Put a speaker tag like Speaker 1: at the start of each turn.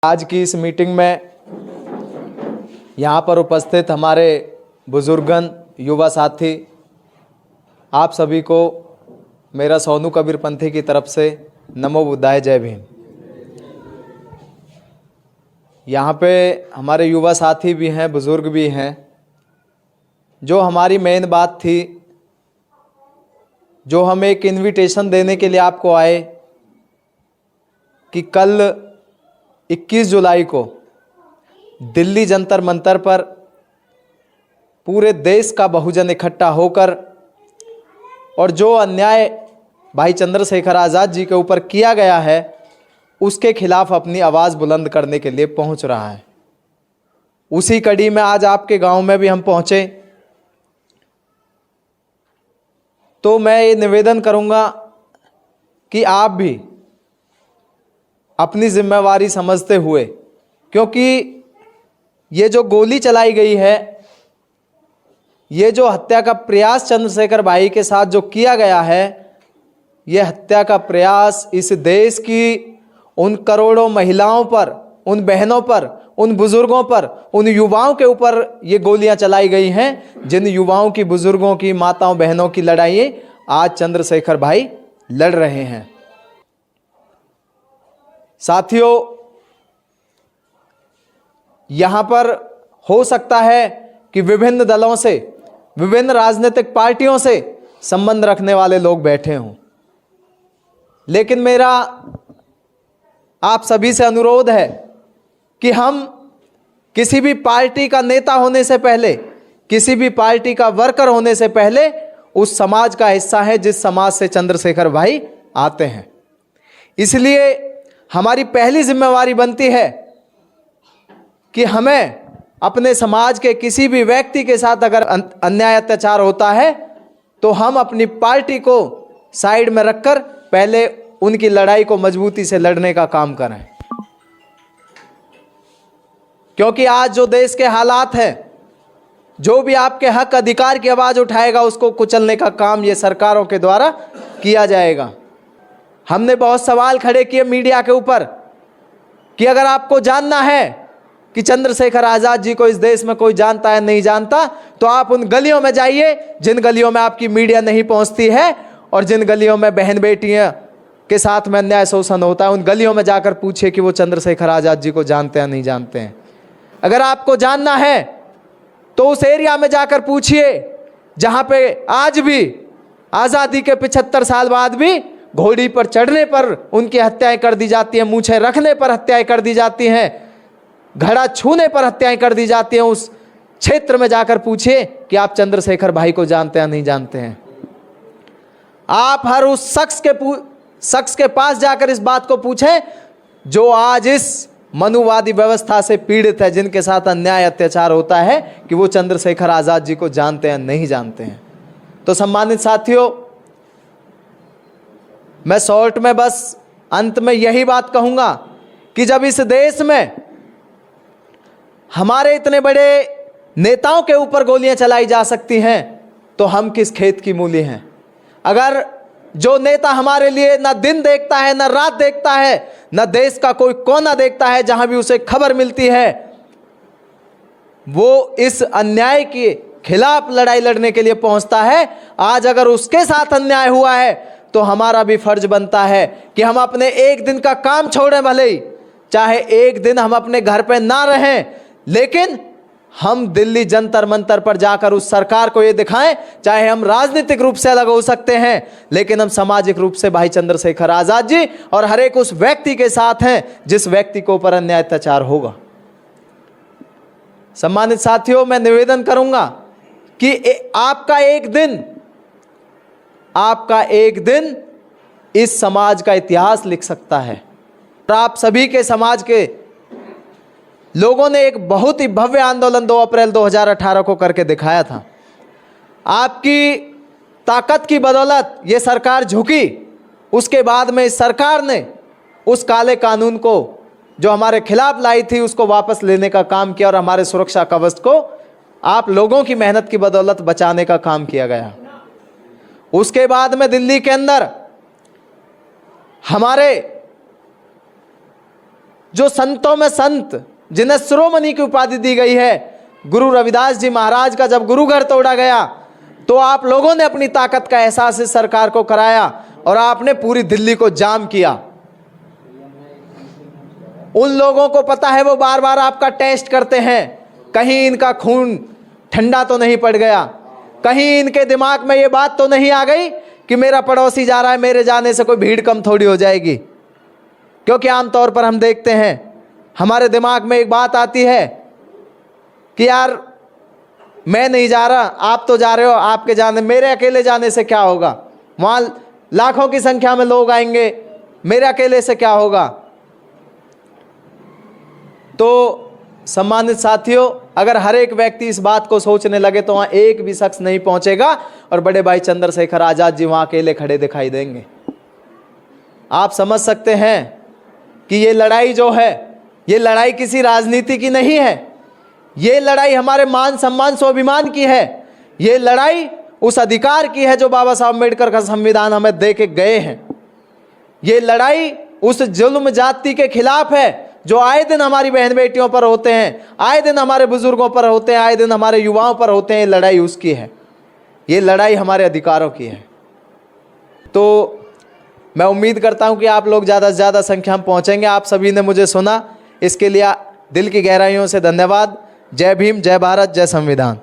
Speaker 1: आज की इस मीटिंग में यहाँ पर उपस्थित हमारे बुजुर्गन, युवा साथी, आप सभी को मेरा सोनू कबीर पंथी की तरफ से नमो बुद्धाय, जय भीम। यहाँ पे हमारे युवा साथी भी हैं, बुजुर्ग भी हैं। जो हमारी मेन बात थी, जो हम एक इनविटेशन देने के लिए आपको आए कि कल 21 जुलाई को दिल्ली जंतर मंतर पर पूरे देश का बहुजन इकट्ठा होकर और जो अन्याय भाई चंद्रशेखर आज़ाद जी के ऊपर किया गया है उसके खिलाफ अपनी आवाज़ बुलंद करने के लिए पहुंच रहा है। उसी कड़ी में आज आपके गांव में भी हम पहुंचे। तो मैं ये निवेदन करूंगा कि आप भी अपनी जिम्मेवारी समझते हुए, क्योंकि ये जो गोली चलाई गई है, ये जो हत्या का प्रयास चंद्रशेखर भाई के साथ जो किया गया है, ये हत्या का प्रयास इस देश की उन करोड़ों महिलाओं पर, उन बहनों पर, उन बुजुर्गों पर, उन युवाओं के ऊपर ये गोलियां चलाई गई हैं, जिन युवाओं की, बुजुर्गों की, माताओं बहनों की लड़ाई आज चंद्रशेखर भाई लड़ रहे हैं। साथियों, यहां पर हो सकता है कि विभिन्न दलों से, विभिन्न राजनीतिक पार्टियों से संबंध रखने वाले लोग बैठे हों, लेकिन मेरा आप सभी से अनुरोध है कि हम किसी भी पार्टी का नेता होने से पहले, किसी भी पार्टी का वर्कर होने से पहले उस समाज का हिस्सा है जिस समाज से चंद्रशेखर भाई आते हैं। इसलिए हमारी पहली जिम्मेवारी बनती है कि हमें अपने समाज के किसी भी व्यक्ति के साथ अगर अन्याय अत्याचार होता है तो हम अपनी पार्टी को साइड में रखकर पहले उनकी लड़ाई को मजबूती से लड़ने का काम करें। क्योंकि आज जो देश के हालात हैं, जो भी आपके हक अधिकार की आवाज उठाएगा उसको कुचलने का काम ये सरकारों के द्वारा किया जाएगा। हमने बहुत सवाल खड़े किए मीडिया के ऊपर कि अगर आपको जानना है कि चंद्रशेखर आज़ाद जी को इस देश में कोई जानता है नहीं जानता, तो आप उन गलियों में जाइए जिन गलियों में आपकी मीडिया नहीं पहुंचती है, और जिन गलियों में बहन बेटियां के साथ में अन्याय शोषण होता है, उन गलियों में जाकर पूछिए कि वो चंद्रशेखर आज़ाद जी को जानते हैं नहीं जानते हैं। अगर आपको जानना है तो उस एरिया में जाकर पूछिए जहां पे आज भी आज़ादी के 75 साल बाद भी घोड़ी पर चढ़ने पर उनकी हत्याएं कर दी जाती हैं, मूछें रखने पर हत्याएं कर दी जाती हैं, घड़ा छूने पर हत्याएं कर दी जाती हैं। उस क्षेत्र में जाकर पूछिए कि आप चंद्रशेखर भाई को जानते हैं नहीं जानते हैं। आप हर उस शख्स के पास जाकर इस बात को पूछें जो आज इस मनुवादी व्यवस्था से पीड़ित है, जिनके साथ अन्याय अत्याचार होता है, कि वो चंद्रशेखर आज़ाद जी को जानते हैं नहीं जानते हैं। तो सम्मानित साथियों, मैं शॉर्ट में बस अंत में यही बात कहूंगा कि जब इस देश में हमारे इतने बड़े नेताओं के ऊपर गोलियां चलाई जा सकती हैं तो हम किस खेत की मूली हैं। अगर जो नेता हमारे लिए ना दिन देखता है, ना रात देखता है, ना देश का कोई कोना देखता है, जहां भी उसे खबर मिलती है वो इस अन्याय के खिलाफ लड़ाई लड़ने के लिए पहुंचता है, आज अगर उसके साथ अन्याय हुआ है तो हमारा भी फर्ज बनता है कि हम अपने एक दिन का काम छोड़ें, भले ही चाहे एक दिन हम अपने घर पे ना रहें, लेकिन हम दिल्ली जंतर मंतर पर जाकर उस सरकार को ये दिखाएं, चाहे हम राजनीतिक रूप से अलग हो सकते हैं लेकिन हम सामाजिक रूप से भाई चंद्रशेखर आज़ाद जी और हर एक उस व्यक्ति के साथ हैं जिस व्यक्ति को ऊपर अन्याय अत्याचार होगा। सम्मानित साथियों, मैं निवेदन करूंगा कि आपका एक दिन इस समाज का इतिहास लिख सकता है। और आप सभी के समाज के लोगों ने एक बहुत ही भव्य आंदोलन 2 अप्रैल 2018 को करके दिखाया था। आपकी ताकत की बदौलत ये सरकार झुकी। उसके बाद में इस सरकार ने उस काले कानून को जो हमारे खिलाफ लाई थी उसको वापस लेने का काम किया और हमारे सुरक्षा कवच को आप लोगों की मेहनत की बदौलत बचाने का काम किया गया। उसके बाद में दिल्ली के अंदर हमारे जो संतों में संत, जिन्हें शिरोमणि की उपाधि दी गई है, गुरु रविदास जी महाराज का जब गुरु घर तोड़ा गया तो आप लोगों ने अपनी ताकत का एहसास इस सरकार को कराया और आपने पूरी दिल्ली को जाम किया। उन लोगों को पता है, वो बार बार आपका टेस्ट करते हैं, कहीं इनका खून ठंडा तो नहीं पड़ गया, कहीं इनके दिमाग में ये बात तो नहीं आ गई कि मेरा पड़ोसी जा रहा है, मेरे जाने से कोई भीड़ कम थोड़ी हो जाएगी। क्योंकि आमतौर पर हम देखते हैं, हमारे दिमाग में एक बात आती है कि यार मैं नहीं जा रहा, आप तो जा रहे हो, आपके जाने, मेरे अकेले जाने से क्या होगा, वहाँ लाखों की संख्या में लोग आएंगे, मेरे अकेले से क्या होगा। तो सम्मानित साथियों, अगर हर एक व्यक्ति इस बात को सोचने लगे तो वहाँ एक भी शख्स नहीं पहुँचेगा और बड़े भाई चंद्रशेखर आज़ाद जी वहाँ अकेले खड़े दिखाई देंगे। आप समझ सकते हैं कि ये लड़ाई जो है, ये लड़ाई किसी राजनीति की नहीं है, ये लड़ाई हमारे मान सम्मान स्वाभिमान की है, ये लड़ाई उस अधिकार की है जो बाबा साहब अम्बेडकर का संविधान हमें दे के गए हैं। ये लड़ाई उस जुल्म जाति के खिलाफ है जो आए दिन हमारी बहन बेटियों पर होते हैं, आए दिन हमारे बुजुर्गों पर होते हैं, आए दिन हमारे युवाओं पर होते हैं। ये लड़ाई उसकी है, ये लड़ाई हमारे अधिकारों की है। तो मैं उम्मीद करता हूं कि आप लोग ज़्यादा से ज़्यादा संख्या में पहुंचेंगे। आप सभी ने मुझे सुना, इसके लिए दिल की गहराइयों से धन्यवाद। जय भीम, जय भारत, जय संविधान।